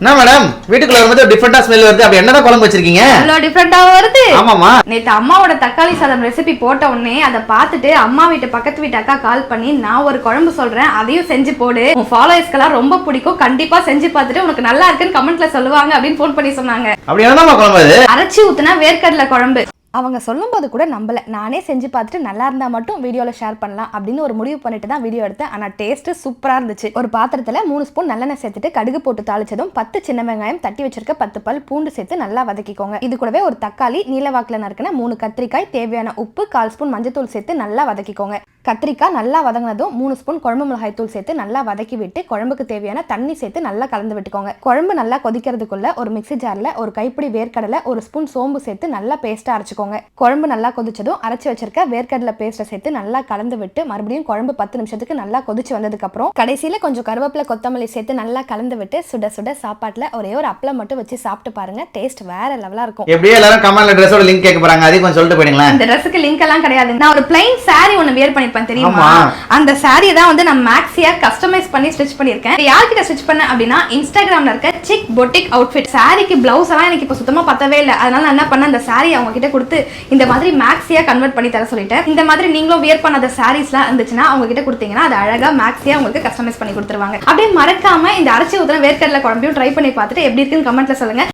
என்ன மேடம் வீட்டுக்குள்ள வரும்போது டிஃபரெண்டா ஸ்மெல் வருது. அப்படி என்னதான் குழம்பு வச்சிருக்கீங்க? அவ்வளோ டிஃபரெண்டா வருது. ஆமாமா. நேத்து அம்மாவோட தக்காளி சாதம் ரெசிபி போட்ட உடனே அதை பார்த்துட்டு அம்மா வீட்டு பக்கத்து வீட்டு அக்கா கால் பண்ணி நான் ஒரு குழம்பு சொல்றேன் அதையும் செஞ்சு போடு, உன் ஃபாலோவர்ஸ்க்கெல்லாம் ரொம்ப பிடிக்கும், கண்டிப்பா செஞ்சு பார்த்துட்டு உனக்கு நல்லா இருக்குன்னு கமெண்ட்ல சொல்லுவாங்க அப்படின்னு போன் பண்ணி சொன்னாங்க. அப்படி என்னதான் குழம்பு அது? அரைச்சி ஊத்துனா வேர்க்கடலை குழம்பு. அவங்க சொல்லும்போது கூட நம்பல, நானே செஞ்சு பார்த்துட்டு நல்லா இருந்தா மட்டும் வீடியோல ஷேர் பண்ணலாம் அப்படின்னு ஒரு முடிவு பண்ணிட்டு தான் வீடியோ எடுத்தேன். ஆனா டேஸ்ட் சூப்பரா இருந்துச்சு. ஒரு பாத்திரத்துல 3 ஸ்பூன் நல்லெண்ணெய் சேர்த்துட்டு கடுகு போட்டு தாளிச்சதும் 10 சின்ன வெங்காயம், தட்டி வச்சிருக்க 10 பல் பூண்டு சேர்த்து நல்லா வதக்கிக்கோங்க. இது கூடவே ஒரு தக்காளி, நீலவாக்குல நறுக்கின 3 கத்திரிக்காய், தேவையான உப்பு, 1/4 ஸ்பூன் மஞ்சத்தூள் சேர்த்து நல்லா வதக்கிக்கோங்க. கத்திரிக்காய் நல்லா வதங்கினதும் 3 ஸ்பூன் குழம்பு மிளகாய் தூள் சேர்த்து நல்லா வதக்கி விட்டு குழம்புக்கு தேவையான தண்ணி சேர்த்து நல்லா கலந்து விட்டுக்கோங்க. குழம்பு நல்லா கொதிக்கிறதுக்குள்ள ஒரு மிக்ஸி ஜார்ல ஒரு கைப்பிடி வேர்க்கடலை, 1 ஸ்பூன் சோம்பு சேர்த்து நல்லா பேஸ்டா அரைச்சுக்கோங்க. குழம்பு நல்லா கொதிச்சதும் அரைச்சு வச்சிருக்க வேர்க்கடலை பேஸ்ட்டை சேர்த்து நல்லா கலந்து விட்டு மறுபடியும் குழம்பு 10 நிமிஷத்துக்கு நல்லா கொதிச்சு வந்ததுக்கு அப்புறம் கடைசியில கொஞ்சம் கருவேப்பிலை, கொத்தமல்லி சேர்த்து நல்லா கலந்து விட்டு சுட சுட சாப்பாட்டுல ஒரே ஒரு அப்பளம் மட்டும் வச்சு சாப்பிட்டு பாருங்க. டேஸ்ட் வேற லெவலா இருக்கும். எப்படியே எல்லாரும் கமெண்ட்ல ட்ரெஸ்ஸோட லிங்க் கேட்க போறாங்க, அதையும் கொஞ்சம் சொல்லிட்டு போயிடுங்களா? இந்த ட்ரெஸ்க்கு லிங்க் எல்லாம் கிடையாது. நான் ஒரு பிளைன் saree ஒன்னு வியர் பண்ணிருப்பேன் தெரியுமா? அந்த saree தான் வந்து நான் மேக்ஸியா கஸ்டமைஸ் பண்ணி ஸ்டிட்ச் பண்ணிருக்கேன். யார்கிட்ட ஸ்டிட்ச் பண்ண அப்படின்னா இன்ஸ்டாகிராம்ல இருக்க சிக் பொட்டிக் அவுட்ஃபிட். சாரிக்கு பிளவுஸ் எல்லாம் எனக்கு இப்ப சுத்தமா பத்தவே இல்லை. அதனால நான் என்ன பண்ண, அந்த saree அவங்க கிட்ட கொடுத்து இந்த மாதிரி மேக்ஸியா கன்வெர்ட் பண்ணி தர சொல்லிட்டேன். இந்த மாதிரி நீங்களும் வியர் பண்ணாத சாரீஸ்லாம் இருந்துச்சுன்னா அவங்க கிட்ட கொடுத்தீங்கன்னா அது அழகா மேக்ஸியா உங்களுக்கு கஸ்டமைஸ் பண்ணி கொடுத்துருவாங்க. அப்படியே மறக்காம இந்த அரைச்சி ஊத்துன வேர்க்கடலை குழம்பையும் ட்ரை பண்ணி பார்த்துட்டு எப்படி இருக்குன்னு கமெண்ட்ல சொல்லுங்க.